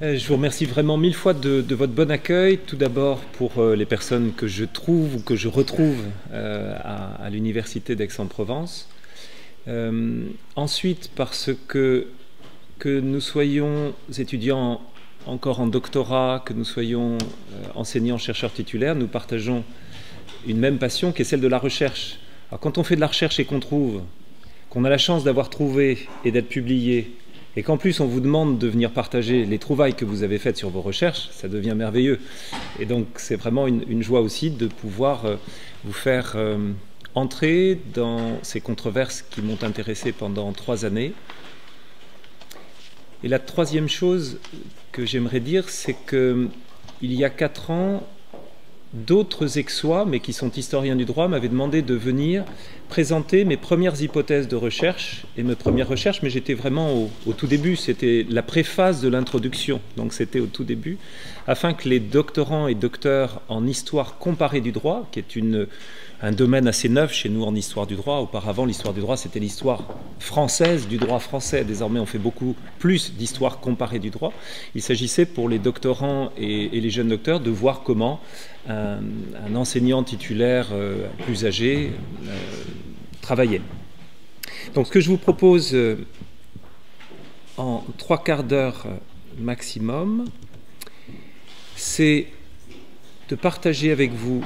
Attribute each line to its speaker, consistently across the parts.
Speaker 1: Je vous remercie vraiment mille fois de votre bon accueil. Tout d'abord pour les personnes que je trouve ou que je retrouve à l'université d'Aix-en-Provence. Ensuite parce que nous soyons étudiants encore en doctorat, que nous soyons enseignants, chercheurs titulaires, nous partageons une même passion qui est celle de la recherche. Alors quand on fait de la recherche et qu'on trouve, qu'on a la chance d'avoir trouvé et d'être publié, et qu'en plus on vous demande de venir partager les trouvailles que vous avez faites sur vos recherches, ça devient merveilleux. Et donc c'est vraiment une joie aussi de pouvoir vous faire entrer dans ces controverses qui m'ont intéressé pendant 3 années. Et la troisième chose que j'aimerais dire, c'est qu'il y a 4 ans, d'autres ex-soi, mais qui sont historiens du droit, m'avaient demandé de venir présenter mes premières hypothèses de recherche et mes premières recherches, mais j'étais vraiment au tout début, c'était la préface de l'introduction, donc c'était au tout début, afin que les doctorants et docteurs en histoire comparée du droit, qui est un domaine assez neuf chez nous en histoire du droit. Auparavant, l'histoire du droit, c'était l'histoire française du droit français. Désormais, on fait beaucoup plus d'histoire comparée du droit. Il s'agissait pour les doctorants et les jeunes docteurs de voir comment un enseignant titulaire plus âgé travaillait. Donc, ce que je vous propose en 3/4 d'heure maximum, c'est de partager avec vous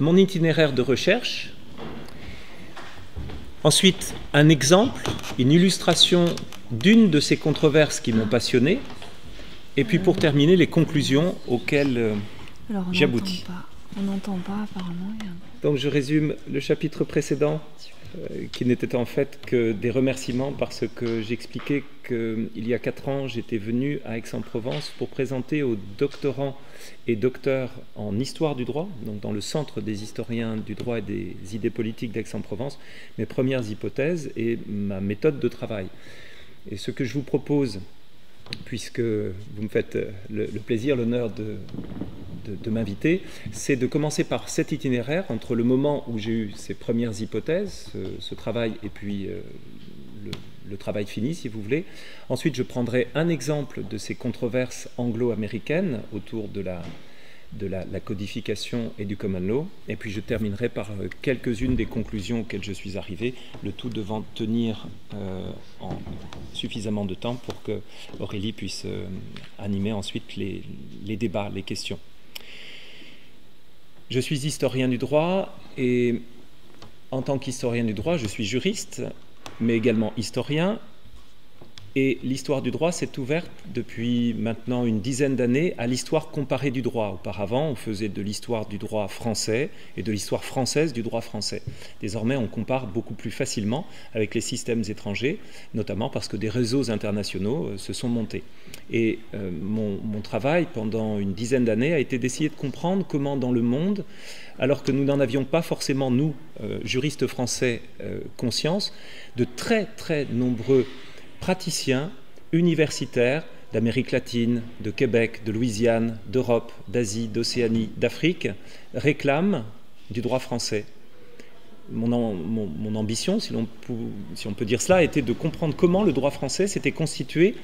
Speaker 1: mon itinéraire de recherche, ensuite un exemple, une illustration d'une de ces controverses qui m'ont passionné, et puis pour terminer, les conclusions auxquelles j'aboutis.
Speaker 2: On n'entend pas apparemment.
Speaker 1: Donc je résume le chapitre précédent, qui n'était en fait que des remerciements, parce que j'expliquais qu'il y a 4 ans, j'étais venu à Aix-en-Provence pour présenter aux doctorants et docteurs en histoire du droit, donc dans le centre des historiens du droit et des idées politiques d'Aix-en-Provence, mes premières hypothèses et ma méthode de travail. Et ce que je vous propose, puisque vous me faites le plaisir, l'honneur de m'inviter, c'est de commencer par cet itinéraire entre le moment où j'ai eu ces premières hypothèses, ce travail, et puis le travail fini, si vous voulez. Ensuite, je prendrai un exemple de ces controverses anglo-américaines autour de la codification et du common law, et puis je terminerai par quelques-unes des conclusions auxquelles je suis arrivé, le tout devant tenir en suffisamment de temps pour que Aurélie puisse animer ensuite les débats, les questions. Je suis historien du droit, et en tant qu'historien du droit, je suis juriste, mais également historien. Et l'histoire du droit s'est ouverte depuis maintenant une dizaine d'années à l'histoire comparée du droit. Auparavant, on faisait de l'histoire du droit français et de l'histoire française du droit français. Désormais, on compare beaucoup plus facilement avec les systèmes étrangers, notamment parce que des réseaux internationaux se sont montés. Et mon travail pendant une dizaine d'années a été d'essayer de comprendre comment dans le monde, alors que nous n'en avions pas forcément, nous, juristes français, conscience, de très très nombreux praticiens universitaires d'Amérique latine, de Québec, de Louisiane, d'Europe, d'Asie, d'Océanie, d'Afrique réclament du droit français. Mon ambition, si on peut dire cela, était de comprendre comment le droit français s'était constitué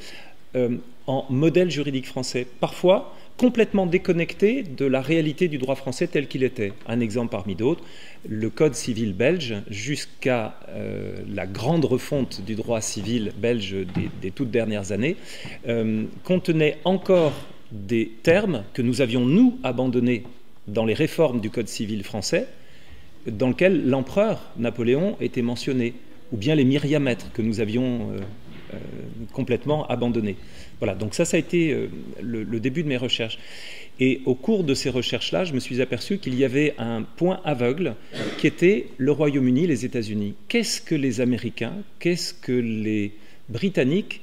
Speaker 1: en modèle juridique français, parfois complètement déconnecté de la réalité du droit français tel qu'il était. Un exemple parmi d'autres, le Code civil belge, jusqu'à la grande refonte du droit civil belge des toutes dernières années, contenait encore des termes que nous avions, nous, abandonnés dans les réformes du Code civil français, dans lesquels l'empereur Napoléon était mentionné, ou bien les myriamètres que nous avions complètement abandonnés. Voilà, donc ça a été le début de mes recherches. Et au cours de ces recherches-là, je me suis aperçu qu'il y avait un point aveugle qui était le Royaume-Uni, les États-Unis. Qu'est-ce que les Américains, qu'est-ce que les Britanniques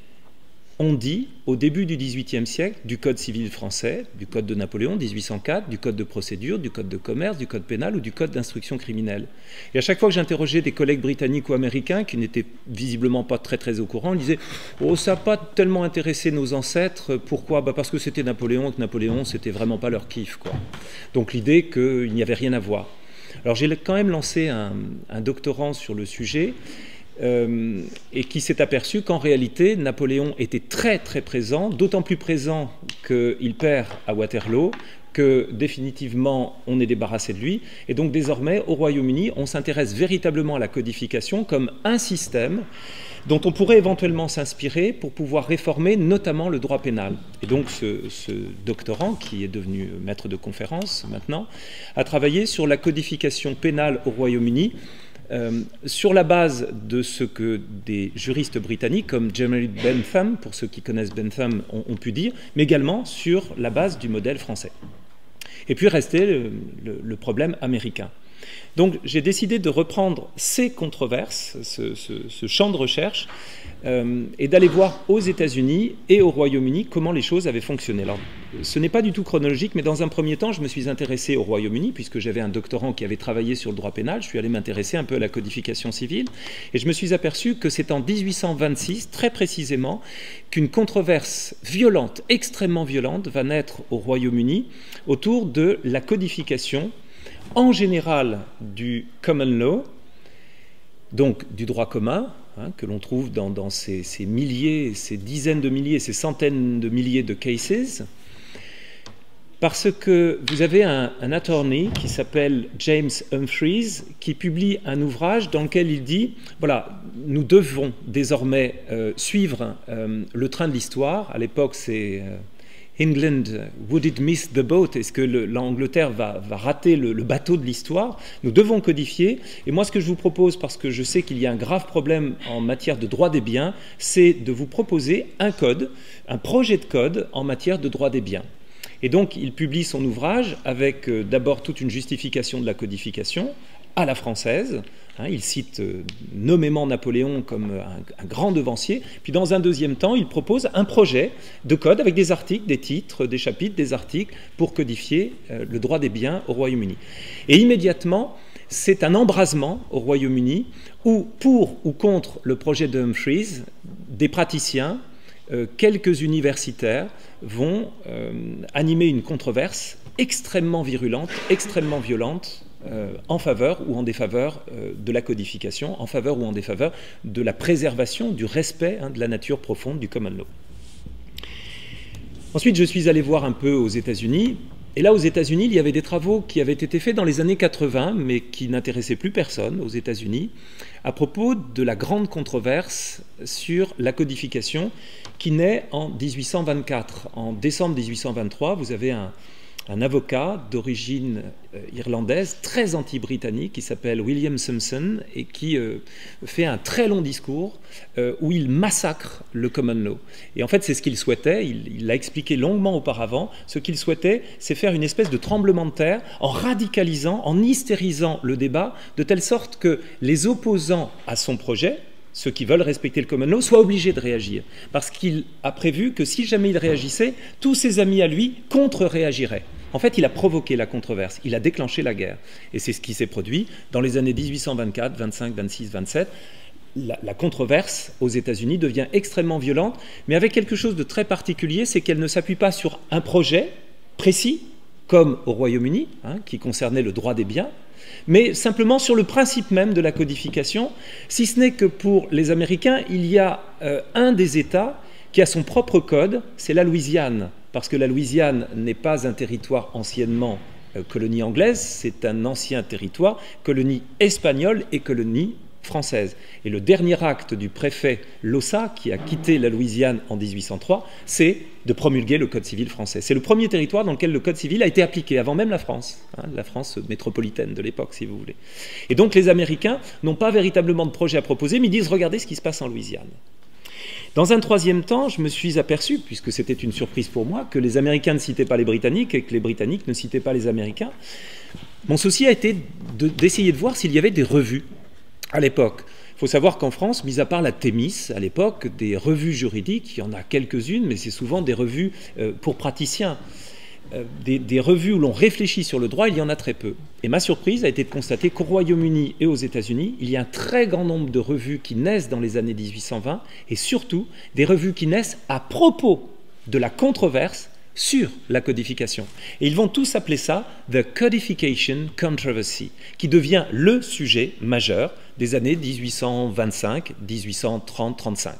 Speaker 1: ont dit au début du XVIIIe siècle du Code civil français, du Code de Napoléon 1804, du Code de procédure, du Code de commerce, du Code pénal ou du Code d'instruction criminelle. Et à chaque fois que j'interrogeais des collègues britanniques ou américains qui n'étaient visiblement pas très très au courant, ils disaient « Oh, ça n'a pas tellement intéressé nos ancêtres. Pourquoi ? Parce que c'était Napoléon, et que Napoléon, c'était vraiment pas leur kiff, quoi. » Donc l'idée qu'il n'y avait rien à voir. Alors j'ai quand même lancé un doctorat sur le sujet, et qui s'est aperçu qu'en réalité, Napoléon était très très présent, d'autant plus présent qu'il perd à Waterloo, que définitivement on est débarrassé de lui. Et donc désormais, au Royaume-Uni, on s'intéresse véritablement à la codification comme un système dont on pourrait éventuellement s'inspirer pour pouvoir réformer notamment le droit pénal. Et donc ce doctorant, qui est devenu maître de conférence maintenant, a travaillé sur la codification pénale au Royaume-Uni, sur la base de ce que des juristes britanniques comme Jeremy Bentham, pour ceux qui connaissent Bentham, ont pu dire, mais également sur la base du modèle français. Et puis restait le problème américain. Donc j'ai décidé de reprendre ces controverses, ce champ de recherche, et d'aller voir aux États-Unis et au Royaume-Uni comment les choses avaient fonctionné. Alors, ce n'est pas du tout chronologique, mais dans un premier temps, je me suis intéressé au Royaume-Uni, puisque j'avais un doctorant qui avait travaillé sur le droit pénal. Je suis allé m'intéresser un peu à la codification civile, et je me suis aperçu que c'est en 1826, très précisément, qu'une controverse violente, extrêmement violente, va naître au Royaume-Uni autour de la codification, en général du common law, donc du droit commun, que l'on trouve dans ces milliers, ces dizaines de milliers, ces centaines de milliers de cases, parce que vous avez un attorney qui s'appelle James Humphreys, qui publie un ouvrage dans lequel il dit, voilà, nous devons désormais suivre le train de l'histoire. À l'époque, c'est England, would it miss the boat? Est-ce que l'Angleterre va rater le bateau de l'histoire? Nous devons codifier. Et moi, ce que je vous propose, parce que je sais qu'il y a un grave problème en matière de droit des biens, c'est de vous proposer un code, un projet de code en matière de droit des biens. Et donc, il publie son ouvrage avec d'abord toute une justification de la codification à la française. Il cite nommément Napoléon comme un grand devancier. Puis dans un deuxième temps, il propose un projet de code avec des articles, des titres, des chapitres, des articles pour codifier le droit des biens au Royaume-Uni. Et immédiatement, c'est un embrasement au Royaume-Uni où, pour ou contre le projet de Humphreys, des praticiens, quelques universitaires vont animer une controverse extrêmement virulente, extrêmement violente, en faveur ou en défaveur de la codification, en faveur ou en défaveur de la préservation, du respect de la nature profonde du common law. Ensuite, je suis allé voir un peu aux États-Unis, et là, aux États-Unis, il y avait des travaux qui avaient été faits dans les années 80, mais qui n'intéressaient plus personne aux États-Unis, à propos de la grande controverse sur la codification qui naît en 1824. En décembre 1823, vous avez un avocat d'origine irlandaise, très anti-britannique, qui s'appelle William Simpson, et qui fait un très long discours où il massacre le common law. Et en fait, c'est ce qu'il souhaitait, il l'a expliqué longuement auparavant, ce qu'il souhaitait, c'est faire une espèce de tremblement de terre en radicalisant, en hystérisant le débat, de telle sorte que les opposants à son projet, ceux qui veulent respecter le common law, soient obligés de réagir. Parce qu'il a prévu que si jamais il réagissait, tous ses amis à lui contre-réagiraient. En fait, il a provoqué la controverse, il a déclenché la guerre. Et c'est ce qui s'est produit dans les années 1824, 25, 26, 27. La controverse aux États-Unis devient extrêmement violente, mais avec quelque chose de très particulier, c'est qu'elle ne s'appuie pas sur un projet précis, comme au Royaume-Uni, qui concernait le droit des biens, mais simplement sur le principe même de la codification, si ce n'est que pour les Américains, il y a un des États qui a son propre code, c'est la Louisiane, parce que la Louisiane n'est pas un territoire anciennement colonie anglaise, c'est un ancien territoire, colonie espagnole et colonie française. Et le dernier acte du préfet Lossa, qui a quitté la Louisiane en 1803, c'est de promulguer le Code civil français. C'est le premier territoire dans lequel le Code civil a été appliqué, avant même la France métropolitaine de l'époque, si vous voulez. Et donc les Américains n'ont pas véritablement de projet à proposer, mais ils disent « regardez ce qui se passe en Louisiane ». Dans un troisième temps, je me suis aperçu, puisque c'était une surprise pour moi, que les Américains ne citaient pas les Britanniques et que les Britanniques ne citaient pas les Américains. Mon souci a été d'essayer de voir s'il y avait des revues à l'époque. Il faut savoir qu'en France, mis à part la Thémis, à l'époque, des revues juridiques, il y en a quelques-unes, mais c'est souvent des revues pour praticiens. Des revues où l'on réfléchit sur le droit, il y en a très peu. Et ma surprise a été de constater qu'au Royaume-Uni et aux États-Unis, il y a un très grand nombre de revues qui naissent dans les années 1820, et surtout des revues qui naissent à propos de la controverse sur la codification. Et ils vont tous appeler ça « the codification controversy », qui devient le sujet majeur des années 1825, 1830, 35.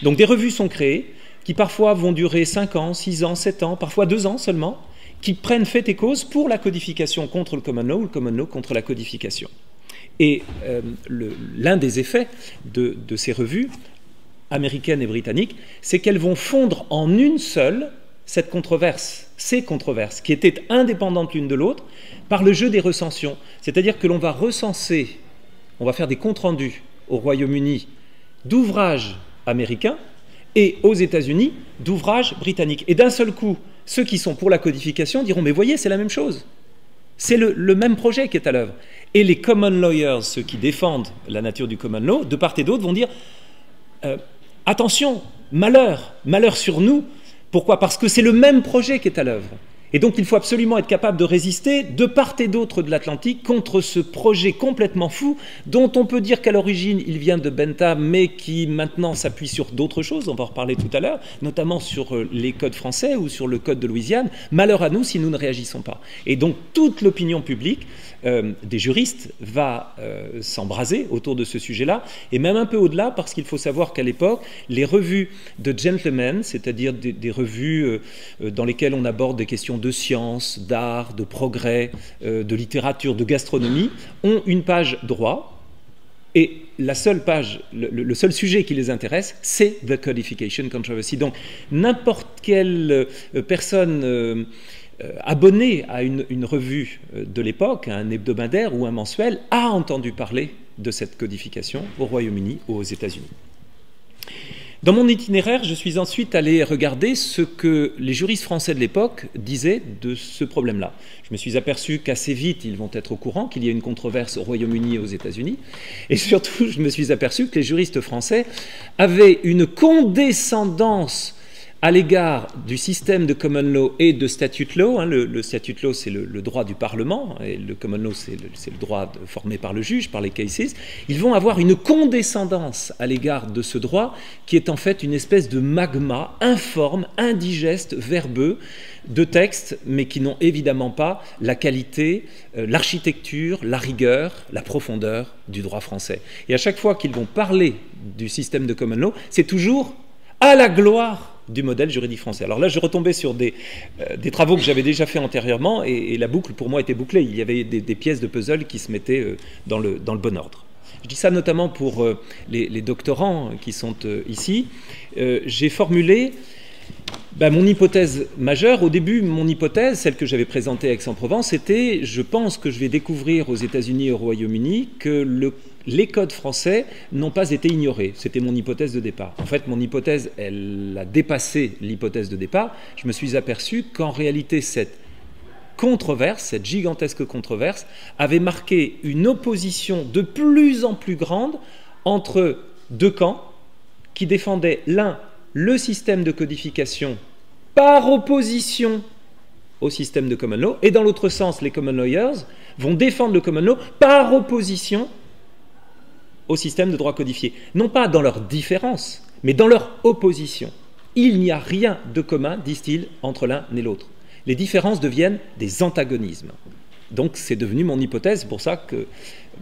Speaker 1: Donc des revues sont créées, qui parfois vont durer 5 ans, 6 ans, 7 ans, parfois 2 ans seulement, qui prennent fait et cause pour la codification contre le common law ou le common law contre la codification. Et l'un des effets de ces revues, américaines et britanniques, c'est qu'elles vont fondre en une seule ces controverses, qui étaient indépendantes l'une de l'autre, par le jeu des recensions. C'est-à-dire que l'on va recenser, on va faire des comptes rendus au Royaume-Uni d'ouvrages américains et aux États-Unis d'ouvrages britanniques. Et d'un seul coup, ceux qui sont pour la codification diront « mais voyez, c'est la même chose ». C'est le même projet qui est à l'œuvre. Et les common lawyers, ceux qui défendent la nature du common law, de part et d'autre, vont dire attention, malheur sur nous. Pourquoi? Parce que c'est le même projet qui est à l'œuvre. Et donc il faut absolument être capable de résister de part et d'autre de l'Atlantique contre ce projet complètement fou dont on peut dire qu'à l'origine il vient de Bentham mais qui maintenant s'appuie sur d'autres choses, on va en reparler tout à l'heure, notamment sur les codes français ou sur le code de Louisiane. Malheur à nous si nous ne réagissons pas. Et donc toute l'opinion publique des juristes va s'embraser autour de ce sujet-là et même un peu au-delà parce qu'il faut savoir qu'à l'époque les revues de gentlemen, c'est-à-dire des revues dans lesquelles on aborde des questions de science, d'art, de progrès, de littérature, de gastronomie, ont une page droit, et la seule page, le seul sujet qui les intéresse, c'est the codification controversy. Donc n'importe quelle personne abonnée à une revue de l'époque, un hebdomadaire ou un mensuel, a entendu parler de cette codification au Royaume-Uni ou aux États-Unis. Dans mon itinéraire, je suis ensuite allé regarder ce que les juristes français de l'époque disaient de ce problème-là. Je me suis aperçu qu'assez vite, ils vont être au courant qu'il y a une controverse au Royaume-Uni et aux États-Unis. Et surtout, je me suis aperçu que les juristes français avaient une condescendance à l'égard du système de common law et de statute law. Le statute law, c'est le droit du Parlement, et le common law, c'est le droit formé par le juge, par les cases. Ils vont avoir une condescendance à l'égard de ce droit qui est en fait une espèce de magma informe, indigeste, verbeux, de textes, mais qui n'ont évidemment pas la qualité, l'architecture, la rigueur, la profondeur du droit français. Et à chaque fois qu'ils vont parler du système de common law, c'est toujours à la gloire du modèle juridique français. Alors là, je retombais sur des travaux que j'avais déjà fait antérieurement et la boucle, pour moi, était bouclée. Il y avait des pièces de puzzle qui se mettaient dans le bon ordre. Je dis ça notamment pour les doctorants qui sont ici. J'ai formulé mon hypothèse majeure. Au début, mon hypothèse, celle que j'avais présentée à Aix-en-Provence, c'était: je pense que je vais découvrir aux États-Unis et au Royaume-Uni que les codes français n'ont pas été ignorés. C'était mon hypothèse de départ. En fait, mon hypothèse, elle a dépassé l'hypothèse de départ. Je me suis aperçu qu'en réalité, cette controverse, cette gigantesque controverse, avait marqué une opposition de plus en plus grande entre deux camps qui défendaient l'un le système de codification par opposition au système de common law, et dans l'autre sens, les common lawyers vont défendre le common law par opposition au système de droit codifié. Non pas dans leur différence, mais dans leur opposition. Il n'y a rien de commun, disent-ils, entre l'un et l'autre. Les différences deviennent des antagonismes. Donc c'est devenu mon hypothèse, c'est pour ça que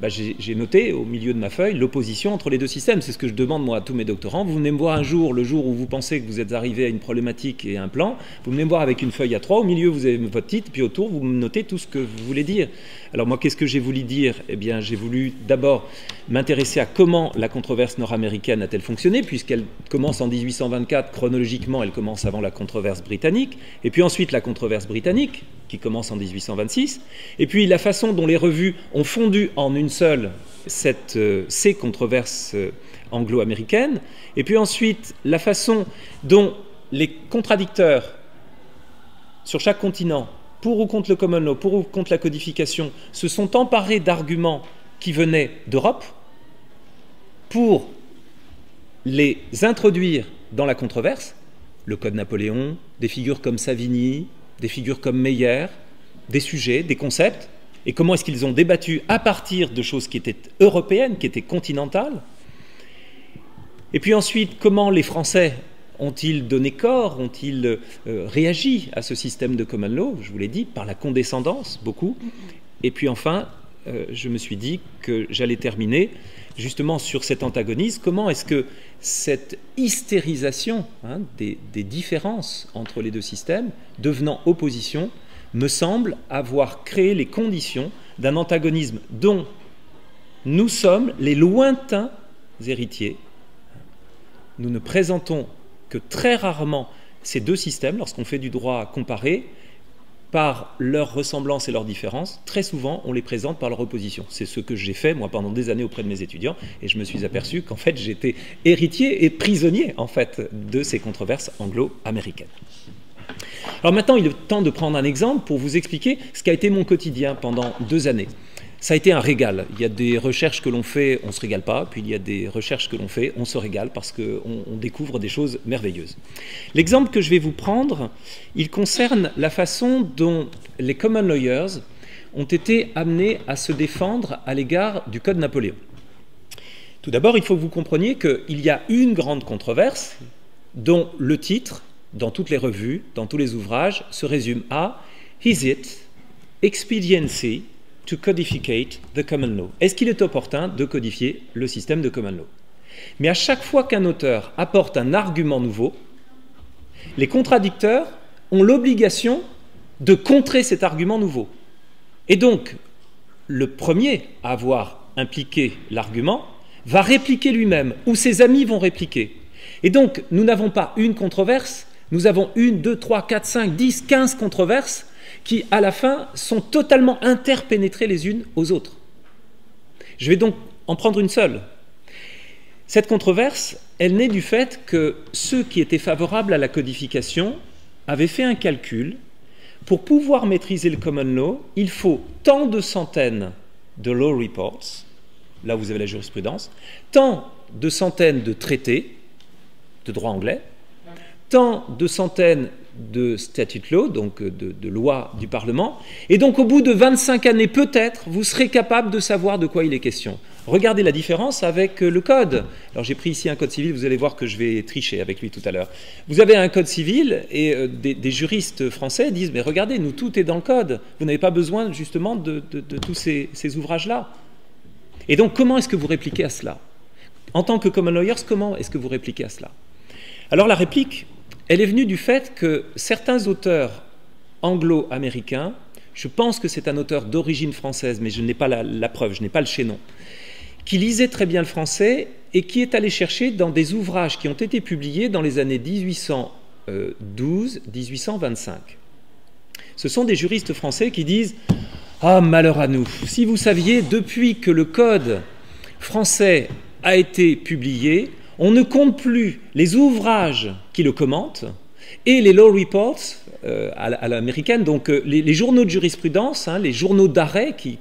Speaker 1: j'ai noté au milieu de ma feuille l'opposition entre les deux systèmes. C'est ce que je demande moi à tous mes doctorants. Vous venez me voir un jour, le jour où vous pensez que vous êtes arrivé à une problématique et un plan, vous venez me voir avec une feuille A3, au milieu vous avez votre titre, puis autour vous me notez tout ce que vous voulez dire. Alors moi, qu'est-ce que j'ai voulu dire? Eh bien, j'ai voulu d'abord m'intéresser à comment la controverse nord-américaine a-t-elle fonctionné, puisqu'elle commence en 1824, chronologiquement elle commence avant la controverse britannique, et puis ensuite la controverse britannique, qui commence en 1826, et puis la façon dont les revues ont fondu en une seule ces controverses anglo-américaines, et puis ensuite la façon dont les contradicteurs sur chaque continent, pour ou contre le common law, pour ou contre la codification, se sont emparés d'arguments qui venaient d'Europe pour les introduire dans la controverse, le Code Napoléon, des figures comme Savigny, des figures comme Meyer, des sujets, des concepts, et comment est-ce qu'ils ont débattu à partir de choses qui étaient européennes, qui étaient continentales. Et puis ensuite, comment les Français ont-ils donné corps, ont-ils réagi à ce système de common law? Je vous l'ai dit, par la condescendance, beaucoup. Et puis enfin, je me suis dit que j'allais terminer justement sur cet antagonisme. Comment est-ce que cette hystérisation des différences entre les deux systèmes, devenant opposition, me semble avoir créé les conditions d'un antagonisme dont nous sommes les lointains héritiers. Nous ne présentons que très rarement ces deux systèmes lorsqu'on fait du droit comparé par leur ressemblance et leur différence. Très souvent, on les présente par leur opposition. C'est ce que j'ai fait, moi, pendant des années auprès de mes étudiants, et je me suis aperçu qu'en fait, j'étais héritier et prisonnier, en fait, de ces controverses anglo-américaines. Alors maintenant, il est temps de prendre un exemple pour vous expliquer ce qu'a été mon quotidien pendant 2 années. Ça a été un régal. Il y a des recherches que l'on fait, on ne se régale pas, puis il y a des recherches que l'on fait, on se régale parce qu'on découvre des choses merveilleuses. L'exemple que je vais vous prendre, il concerne la façon dont les common lawyers ont été amenés à se défendre à l'égard du Code Napoléon. Tout d'abord, il faut que vous compreniez qu'il y a une grande controverse dont le titre, dans toutes les revues, dans tous les ouvrages, se résume à « Is it expediency to codificate the common law » Est-ce qu'il est opportun de codifier le système de common law? Mais à chaque fois qu'un auteur apporte un argument nouveau, les contradicteurs ont l'obligation de contrer cet argument nouveau. Et donc, le premier à avoir impliqué l'argument va répliquer lui-même, ou ses amis vont répliquer. Et donc, nous n'avons pas une controverse, nous avons 1, 2, 3, 4, 5, 10, 15 controverses qui, à la fin, sont totalement interpénétrées les unes aux autres. Je vais donc en prendre une seule. Cette controverse, elle naît du fait que ceux qui étaient favorables à la codification avaient fait un calcul. Pour pouvoir maîtriser le common law, il faut tant de centaines de law reports, là vous avez la jurisprudence, tant de centaines de traités de droit anglais, tant de centaines de statute law, donc de lois du Parlement, et donc au bout de 25 années peut-être, vous serez capable de savoir de quoi il est question. Regardez la différence avec le code. Alors j'ai pris ici un code civil, vous allez voir que je vais tricher avec lui tout à l'heure. Vous avez un code civil et des juristes français disent « mais regardez, nous tout est dans le code, vous n'avez pas besoin justement de tous ces ouvrages-là ». Et donc comment est-ce que vous répliquez à cela? En tant que common lawyers, comment est-ce que vous répliquez à cela? Alors la réplique, elle est venue du fait que certains auteurs anglo-américains, je pense que c'est un auteur d'origine française, mais je n'ai pas la preuve, je n'ai pas le chaînon, qui lisait très bien le français et qui est allé chercher dans des ouvrages qui ont été publiés dans les années 1812-1825. Ce sont des juristes français qui disent « Ah, malheur à nous, si vous saviez, depuis que le code français a été publié, on ne compte plus les ouvrages qui le commentent et les law reports à l'américaine, donc les journaux de jurisprudence, les journaux d'arrêt qui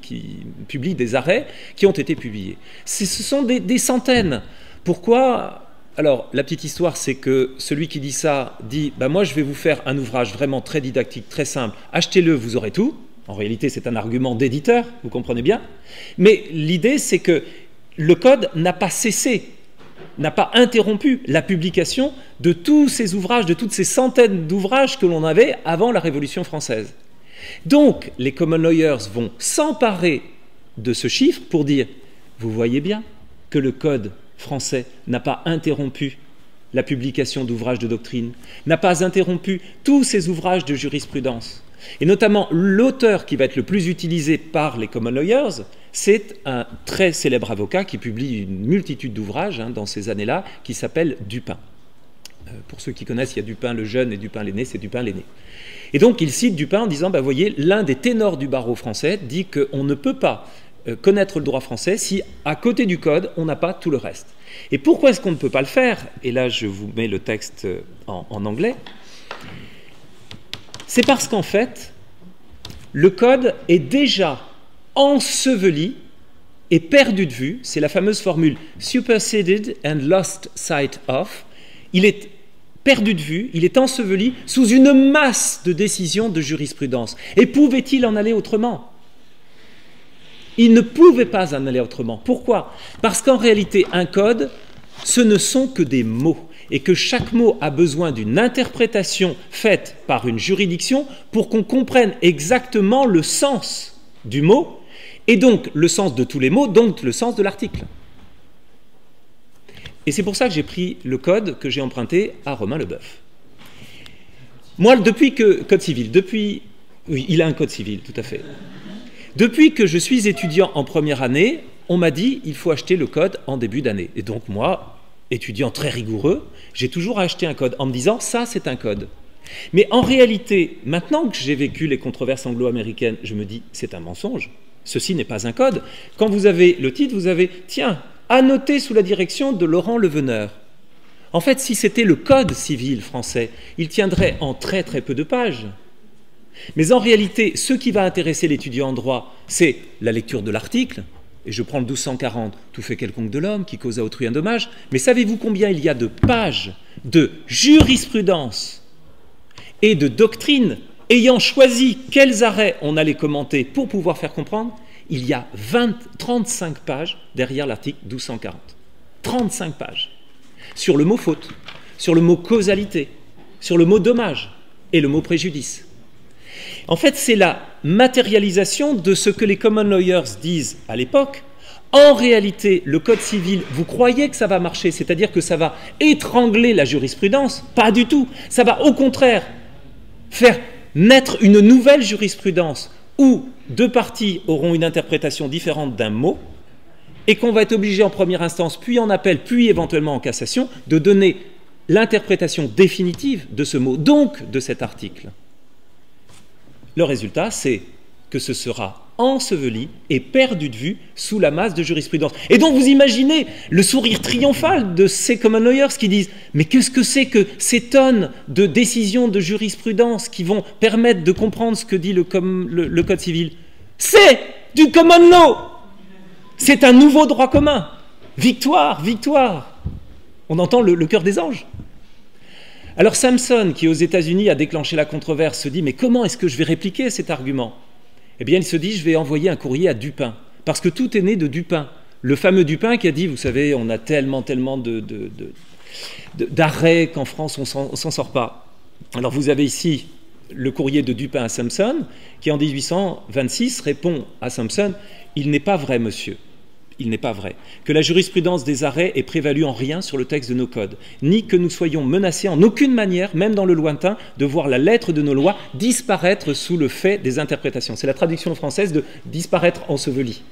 Speaker 1: publient des arrêts qui ont été publiés. Ce sont des centaines. Pourquoi? Alors, la petite histoire, c'est que celui qui dit ça dit « moi, je vais vous faire un ouvrage vraiment très didactique, très simple, achetez-le, vous aurez tout ». En réalité, c'est un argument d'éditeur, vous comprenez bien. Mais l'idée, c'est que le code n'a pas cessé, n'a pas interrompu la publication de tous ces ouvrages, de toutes ces centaines d'ouvrages que l'on avait avant la Révolution française. Donc, les common lawyers vont s'emparer de ce chiffre pour dire « vous voyez bien que le code français n'a pas interrompu la publication d'ouvrages de doctrine, n'a pas interrompu tous ces ouvrages de jurisprudence. » Et notamment, l'auteur qui va être le plus utilisé par les common lawyers, c'est un très célèbre avocat qui publie une multitude d'ouvrages dans ces années-là, qui s'appelle Dupin. Pour ceux qui connaissent, il y a Dupin le jeune et Dupin l'aîné, c'est Dupin l'aîné. Et donc, il cite Dupin en disant, vous voyez, l'un des ténors du barreau français dit qu'on ne peut pas connaître le droit français si, à côté du code, on n'a pas tout le reste. Et pourquoi est-ce qu'on ne peut pas le faire? Et là, je vous mets le texte en anglais. C'est parce qu'en fait, le code est déjà enseveli et perdu de vue. C'est la fameuse formule « superseded and lost sight of ». Il est perdu de vue, il est enseveli sous une masse de décisions de jurisprudence. Et pouvait-il en aller autrement? Il ne pouvait pas en aller autrement. Pourquoi? Parce qu'en réalité, un code, ce ne sont que des mots. et que chaque mot a besoin d'une interprétation faite par une juridiction pour qu'on comprenne exactement le sens du mot, et donc le sens de tous les mots, donc le sens de l'article. Et c'est pour ça que j'ai pris le code que j'ai emprunté à Romain Leboeuf. Moi, depuis que... Code civil, depuis... Oui, il a un code civil, tout à fait. Depuis que je suis étudiant en première année, on m'a dit il faut acheter le code en début d'année. Et donc moi, étudiant très rigoureux, j'ai toujours acheté un code en me disant ça c'est un code. Mais en réalité, maintenant que j'ai vécu les controverses anglo-américaines, je me dis c'est un mensonge. Ceci n'est pas un code. Quand vous avez le titre, vous avez tiens, annoté sous la direction de Laurent Leveneur. En fait, si c'était le code civil français, il tiendrait en très très peu de pages. Mais en réalité, ce qui va intéresser l'étudiant en droit, c'est la lecture de l'article, et je prends le 1240, tout fait quelconque de l'homme qui cause à autrui un dommage, mais savez-vous combien il y a de pages de jurisprudence et de doctrine ayant choisi quels arrêts on allait commenter pour pouvoir faire comprendre? Il y a 35 pages derrière l'article 1240. 35 pages. Sur le mot faute, sur le mot causalité, sur le mot dommage et le mot préjudice. En fait, c'est la matérialisation de ce que les common lawyers disent à l'époque. En réalité, le code civil, vous croyez que ça va marcher, c'est-à-dire que ça va étrangler la jurisprudence? Pas du tout. Ça va au contraire faire naître une nouvelle jurisprudence où deux parties auront une interprétation différente d'un mot et qu'on va être obligé en première instance, puis en appel, puis éventuellement en cassation, de donner l'interprétation définitive de ce mot, donc de cet article. Le résultat, c'est que ce sera enseveli et perdu de vue sous la masse de jurisprudence. Et donc vous imaginez le sourire triomphal de ces common lawyers qui disent « Mais qu'est-ce que c'est que ces tonnes de décisions de jurisprudence qui vont permettre de comprendre ce que dit le Code civil? C'est du common law! C'est un nouveau droit commun! Victoire, victoire !» On entend le chœur des anges. Alors Samson, qui aux États-Unis a déclenché la controverse, se dit « Mais comment est-ce que je vais répliquer cet argument ?» Eh bien, il se dit « Je vais envoyer un courrier à Dupin. » Parce que tout est né de Dupin. Le fameux Dupin qui a dit « Vous savez, on a tellement d'arrêts qu'en France, on s'en sort pas. » Alors vous avez ici le courrier de Dupin à Samson, qui en 1826 répond à Samson « Il n'est pas vrai, monsieur. » Il n'est pas vrai que la jurisprudence des arrêts ait prévalu en rien sur le texte de nos codes, ni que nous soyons menacés en aucune manière, même dans le lointain, de voir la lettre de nos lois disparaître sous le fait des interprétations. C'est la traduction française de « disparaître enseveli ».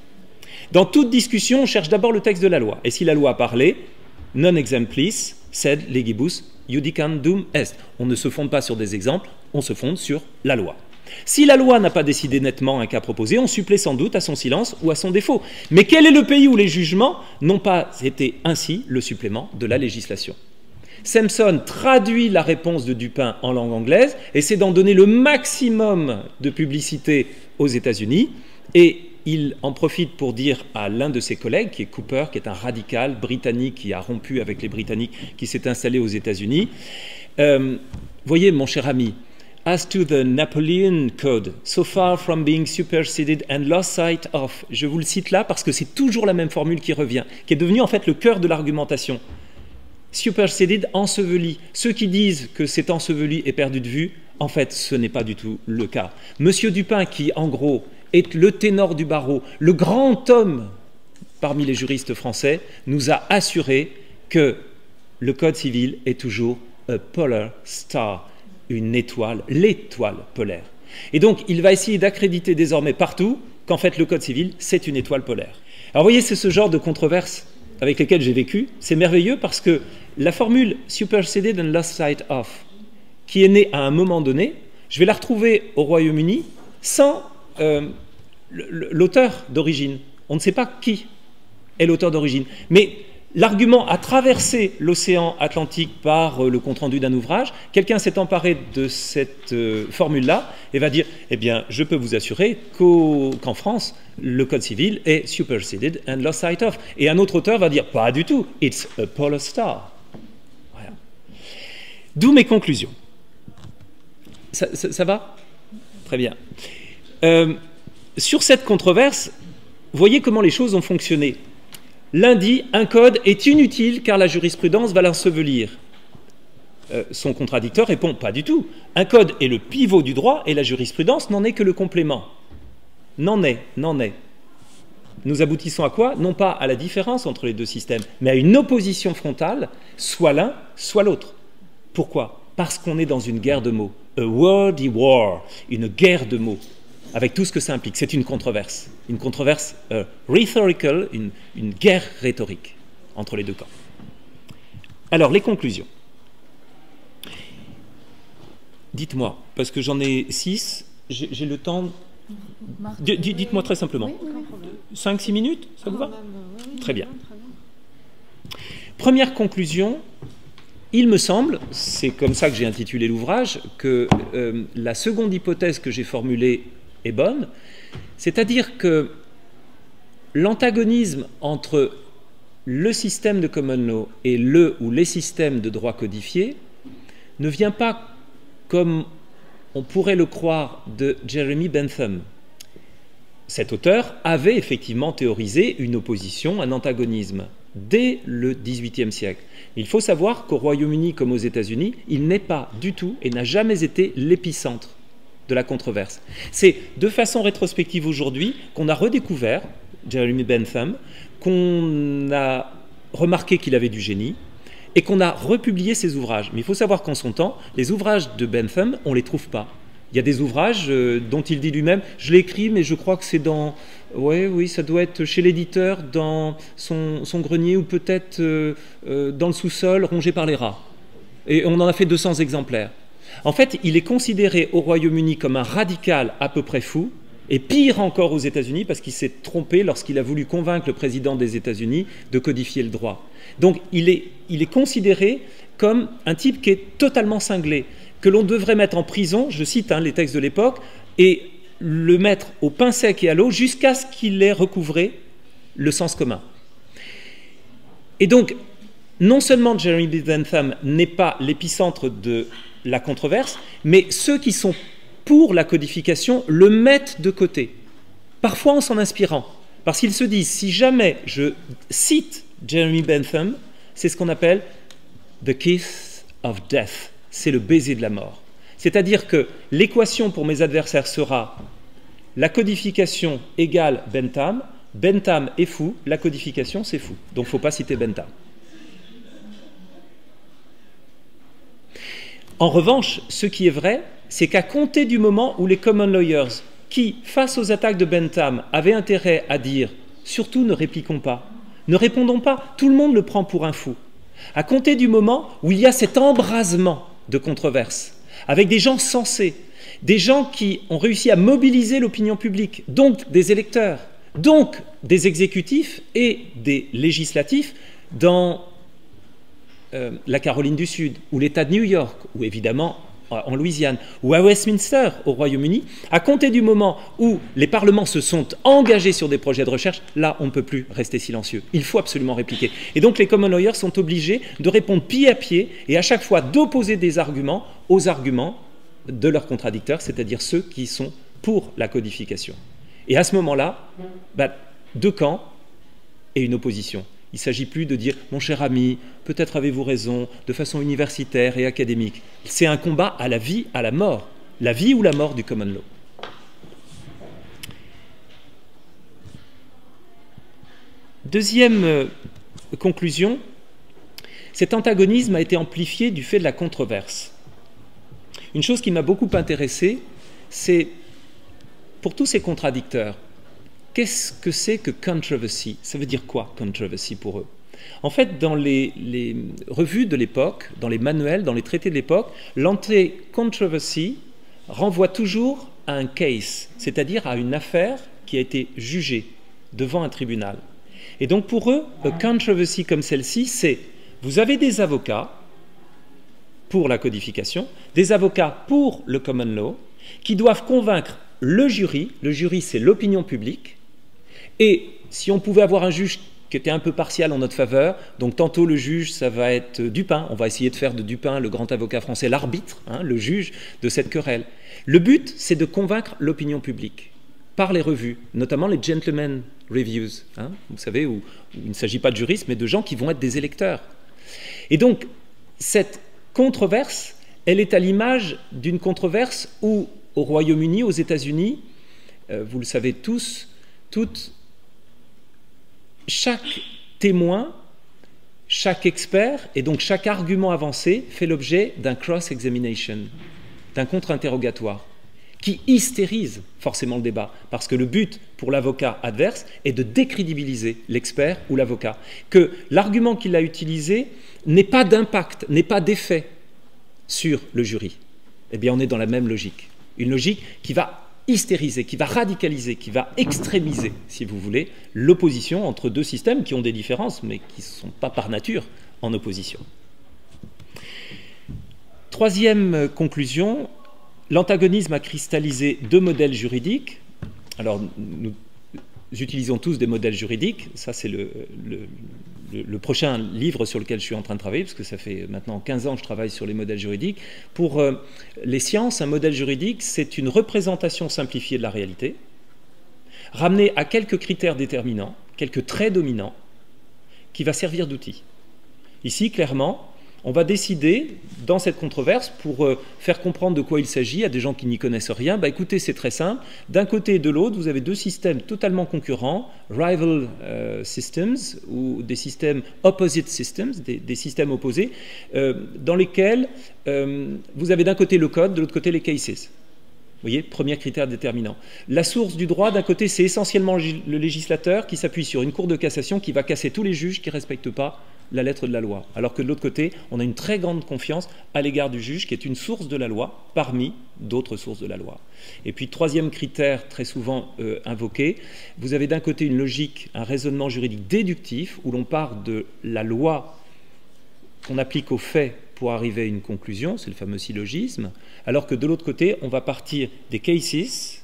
Speaker 1: Dans toute discussion, on cherche d'abord le texte de la loi. Et si la loi a parlé, « non exemplis, sed legibus judicandum est ». On ne se fonde pas sur des exemples, on se fonde sur la loi. Si la loi n'a pas décidé nettement un cas proposé, on supplée sans doute à son silence ou à son défaut. Mais quel est le pays où les jugements n'ont pas été ainsi le supplément de la législation? Samson traduit la réponse de Dupin en langue anglaise, essaie d'en donner le maximum de publicité aux États-Unis, et il en profite pour dire à l'un de ses collègues, qui est Cooper, qui est un radical britannique qui a rompu avec les Britanniques, qui s'est installé aux États-Unis. Voyez, mon cher ami, as to the Napoleon Code, so far from being superseded and lost sight of. Je vous le cite là parce que c'est toujours la même formule qui revient, qui est devenue en fait le cœur de l'argumentation. Superseded, enseveli. Ceux qui disent que c'est enseveli et perdu de vue, en fait, ce n'est pas du tout le cas. Monsieur Dupin, qui en gros est le ténor du barreau, le grand homme parmi les juristes français, nous a assuré que le Code civil est toujours a polar star, une étoile, l'étoile polaire. Et donc, il va essayer d'accréditer désormais partout qu'en fait, le Code civil, c'est une étoile polaire. Alors, vous voyez, c'est ce genre de controverse avec lesquelles j'ai vécu. C'est merveilleux parce que la formule « superseded and lost sight of », qui est née à un moment donné, je vais la retrouver au Royaume-Uni sans l'auteur d'origine. On ne sait pas qui est l'auteur d'origine. Mais l'argument a traversé l'océan Atlantique par le compte-rendu d'un ouvrage. Quelqu'un s'est emparé de cette formule-là et va dire « Eh bien, je peux vous assurer qu'en France, le Code civil est superseded and lost sight of ». Et un autre auteur va dire « Pas du tout, it's a polar star ». Voilà. D'où mes conclusions. Ça va? Très bien. Sur cette controverse, voyez comment les choses ont fonctionné. L'un dit, un code est inutile car la jurisprudence va l'ensevelir. son contradicteur répond pas du tout. Un code est le pivot du droit et la jurisprudence n'en est que le complément. N'en est. Nous aboutissons à quoi? Non pas à la différence entre les deux systèmes, mais à une opposition frontale, soit l'un, soit l'autre. Pourquoi? Parce qu'on est dans une guerre de mots. A wordy war, une guerre de mots, avec tout ce que ça implique. C'est une controverse rhetorical, une guerre rhétorique entre les deux camps. Alors, les conclusions. Dites-moi, parce que j'en ai 6, j'ai le temps... Dites-moi très simplement. 5-6 minutes, ça vous va? Très bien. Première conclusion, il me semble, c'est comme ça que j'ai intitulé l'ouvrage, que la seconde hypothèse que j'ai formulée est bonne, c'est-à-dire que l'antagonisme entre le système de common law et le ou les systèmes de droit codifié ne vient pas, comme on pourrait le croire, de Jeremy Bentham. Cet auteur avait effectivement théorisé une opposition, un antagonisme, dès le XVIIIe siècle. Il faut savoir qu'au Royaume-Uni comme aux États-Unis, il n'est pas du tout et n'a jamais été l'épicentre de la controverse. C'est de façon rétrospective aujourd'hui qu'on a redécouvert Jeremy Bentham, qu'on a remarqué qu'il avait du génie et qu'on a republié ses ouvrages. Mais il faut savoir qu'en son temps, les ouvrages de Bentham, on ne les trouve pas. Il y a des ouvrages dont il dit lui-même, je l'ai écrit, mais je crois que c'est dans... Oui, ça doit être chez l'éditeur, dans son grenier, ou peut-être dans le sous-sol, rongé par les rats. Et on en a fait 200 exemplaires. En fait, il est considéré au Royaume-Uni comme un radical à peu près fou, et pire encore aux États-Unis, parce qu'il s'est trompé lorsqu'il a voulu convaincre le président des États-Unis de codifier le droit. Donc, il est considéré comme un type qui est totalement cinglé, que l'on devrait mettre en prison, je cite les textes de l'époque, et le mettre au pain sec et à l'eau jusqu'à ce qu'il ait recouvré le sens commun. Et donc, non seulement Jeremy Bentham n'est pas l'épicentre de la controverse, mais ceux qui sont pour la codification le mettent de côté, parfois en s'en inspirant, parce qu'ils se disent, si jamais je cite Jeremy Bentham, c'est ce qu'on appelle « the kiss of death », c'est le baiser de la mort. C'est-à-dire que l'équation pour mes adversaires sera la codification égale Bentham, Bentham est fou, la codification c'est fou. Donc il ne faut pas citer Bentham. En revanche, ce qui est vrai, c'est qu'à compter du moment où les common lawyers, qui, face aux attaques de Bentham, avaient intérêt à dire « surtout ne répliquons pas, ne répondons pas, tout le monde le prend pour un fou », à compter du moment où il y a cet embrasement de controverses, avec des gens sensés, des gens qui ont réussi à mobiliser l'opinion publique, donc des électeurs, donc des exécutifs et des législatifs dans la Caroline du Sud, ou l'État de New York, ou évidemment en Louisiane, ou à Westminster, au Royaume-Uni, à compter du moment où les parlements se sont engagés sur des projets de recherche, là, on ne peut plus rester silencieux. Il faut absolument répliquer. Et donc, les common lawyers sont obligés de répondre pied à pied et à chaque fois d'opposer des arguments aux arguments de leurs contradicteurs, c'est-à-dire ceux qui sont pour la codification. Et à ce moment-là, deux camps et une opposition. Il ne s'agit plus de dire « mon cher ami, peut-être avez-vous raison » de façon universitaire et académique. C'est un combat à la vie, à la mort. La vie ou la mort du common law. Deuxième conclusion, cet antagonisme a été amplifié du fait de la controverse. Une chose qui m'a beaucoup intéressé, c'est pour tous ces contradicteurs, qu'est-ce que c'est que controversy? Ça veut dire quoi, controversy, pour eux? En fait, dans les revues de l'époque, dans les manuels, dans les traités de l'époque, l'anti-controversy renvoie toujours à un case, c'est-à-dire à une affaire qui a été jugée devant un tribunal. Et donc pour eux, a controversy comme celle-ci, c'est vous avez des avocats pour la codification, des avocats pour le common law, qui doivent convaincre le jury c'est l'opinion publique, et si on pouvait avoir un juge qui était un peu partial en notre faveur, donc tantôt le juge, ça va être Dupin, on va essayer de faire de Dupin, le grand avocat français, l'arbitre, le juge de cette querelle. Le but, c'est de convaincre l'opinion publique par les revues, notamment les gentlemen reviews, vous savez, où il ne s'agit pas de juristes, mais de gens qui vont être des électeurs. Et donc, cette controverse, elle est à l'image d'une controverse où, au Royaume-Uni, aux États-Unis, vous le savez tous, chaque témoin, chaque expert et donc chaque argument avancé fait l'objet d'un cross-examination, d'un contre-interrogatoire, qui hystérise forcément le débat, parce que le but pour l'avocat adverse est de décrédibiliser l'expert ou l'avocat, que l'argument qu'il a utilisé n'ait pas d'impact, n'ait pas d'effet sur le jury. Eh bien, on est dans la même logique, une logique qui va hystériser, qui va radicaliser, qui va extrémiser, si vous voulez, l'opposition entre deux systèmes qui ont des différences, mais qui ne sont pas par nature en opposition. Troisième conclusion, l'antagonisme a cristallisé deux modèles juridiques. Alors, nous utilisons tous des modèles juridiques. Ça, c'est le prochain livre sur lequel je suis en train de travailler, parce que ça fait maintenant 15 ans que je travaille sur les modèles juridiques. Pour les sciences, un modèle juridique, c'est une représentation simplifiée de la réalité, ramenée à quelques critères déterminants, quelques traits dominants, qui va servir d'outil. Ici, clairement, on va décider, dans cette controverse, pour faire comprendre de quoi il s'agit à des gens qui n'y connaissent rien, écoutez, c'est très simple. D'un côté et de l'autre, vous avez deux systèmes totalement concurrents, rival systems, ou des systèmes opposite systems, des systèmes opposés, dans lesquels vous avez d'un côté le code, de l'autre côté les cases. Vous voyez, premier critère déterminant. La source du droit, d'un côté, c'est essentiellement le législateur qui s'appuie sur une cour de cassation qui va casser tous les juges qui ne respectent pas la lettre de la loi. Alors que de l'autre côté, on a une très grande confiance à l'égard du juge qui est une source de la loi parmi d'autres sources de la loi. Et puis, troisième critère très souvent invoqué, vous avez d'un côté une logique, un raisonnement juridique déductif où l'on part de la loi qu'on applique aux faits pour arriver à une conclusion, c'est le fameux syllogisme, alors que de l'autre côté, on va partir des cases,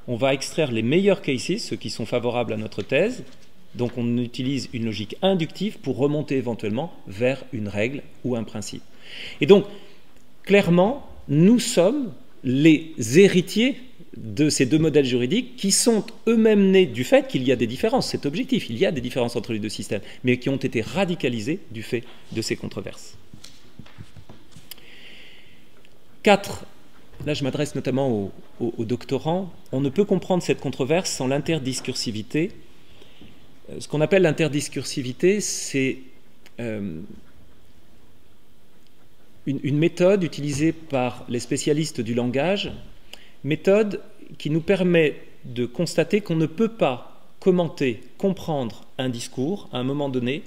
Speaker 1: on va extraire les meilleurs cases, ceux qui sont favorables à notre thèse, donc on utilise une logique inductive pour remonter éventuellement vers une règle ou un principe. Et donc, clairement, nous sommes les héritiers de ces deux modèles juridiques qui sont eux-mêmes nés du fait qu'il y a des différences, c'est objectif, il y a des différences entre les deux systèmes, mais qui ont été radicalisés du fait de ces controverses. 4. Là, je m'adresse notamment aux doctorants. On ne peut comprendre cette controverse sans l'interdiscursivité. Ce qu'on appelle l'interdiscursivité, c'est une méthode utilisée par les spécialistes du langage, méthode qui nous permet de constater qu'on ne peut pas commenter, comprendre un discours à un moment donné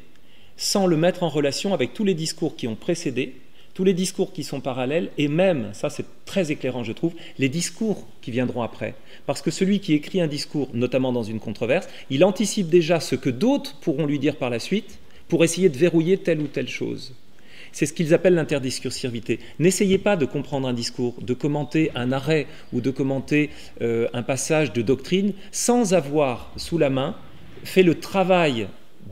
Speaker 1: sans le mettre en relation avec tous les discours qui ont précédé, tous les discours qui sont parallèles, et même, ça c'est très éclairant je trouve, les discours qui viendront après. Parce que celui qui écrit un discours, notamment dans une controverse, il anticipe déjà ce que d'autres pourront lui dire par la suite pour essayer de verrouiller telle ou telle chose. C'est ce qu'ils appellent l'interdiscursivité. N'essayez pas de comprendre un discours, de commenter un arrêt ou de commenter un passage de doctrine sans avoir sous la main fait le travail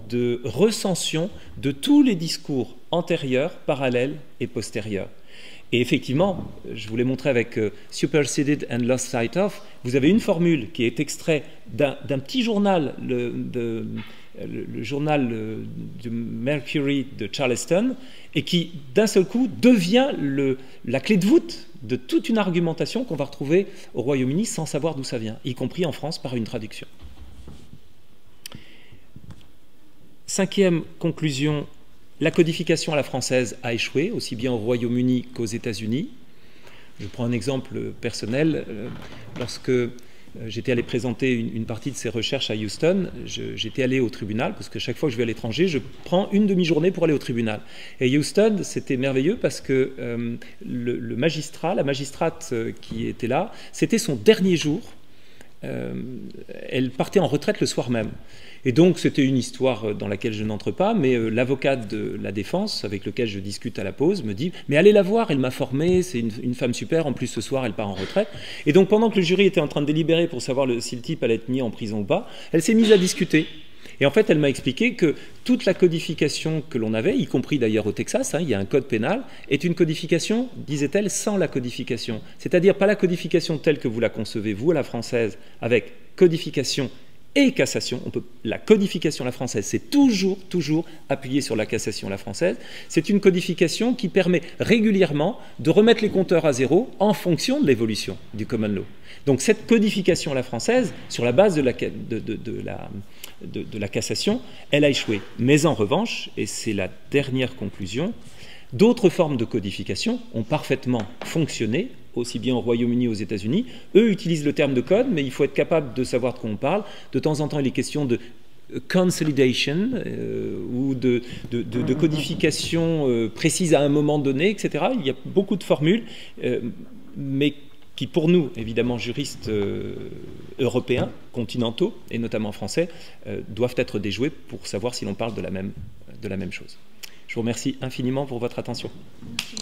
Speaker 1: de recension de tous les discours antérieurs, parallèles et postérieurs. Et effectivement, je vous l'ai montré avec Superseded and Lost Sight of, vous avez une formule qui est extraite d'un petit journal, le journal de Mercury de Charleston, et qui, d'un seul coup, devient la clé de voûte de toute une argumentation qu'on va retrouver au Royaume-Uni sans savoir d'où ça vient, y compris en France par une traduction. Cinquième conclusion, la codification à la française a échoué, aussi bien au Royaume-Uni qu'aux États-Unis. Je prends un exemple personnel. Lorsque j'étais allé présenter une partie de ces recherches à Houston, j'étais allé au tribunal, parce que chaque fois que je vais à l'étranger, je prends une demi-journée pour aller au tribunal. Et Houston, c'était merveilleux parce que le magistrat, la magistrate qui était là, c'était son dernier jour. Elle partait en retraite le soir même. Et donc, c'était une histoire dans laquelle je n'entre pas, mais l'avocat de la défense, avec lequel je discute à la pause, me dit « Mais allez la voir, elle m'a formée, c'est une femme super, en plus ce soir, elle part en retraite. » Et donc, pendant que le jury était en train de délibérer pour savoir si le type allait être mis en prison ou pas, elle s'est mise à discuter. Et en fait, elle m'a expliqué que toute la codification que l'on avait, y compris d'ailleurs au Texas, il y a un code pénal, est une codification, disait-elle, sans la codification. C'est-à-dire pas la codification telle que vous la concevez, vous, à la française, avec codification et cassation. La codification à la française, c'est toujours appuyé sur la cassation à la française. C'est une codification qui permet régulièrement de remettre les compteurs à zéro en fonction de l'évolution du common law. Donc cette codification à la française, sur la base de la cassation, elle a échoué. Mais en revanche, et c'est la dernière conclusion, d'autres formes de codification ont parfaitement fonctionné, aussi bien au Royaume-Uni qu'aux États-Unis. Eux utilisent le terme de code, mais il faut être capable de savoir de quoi on parle. De temps en temps, il est question de consolidation ou de codification précise à un moment donné, etc. Il y a beaucoup de formules, mais qui pour nous, évidemment juristes européens, continentaux, et notamment français, doivent être déjoués pour savoir si l'on parle de la même chose. Je vous remercie infiniment pour votre attention.
Speaker 2: Merci.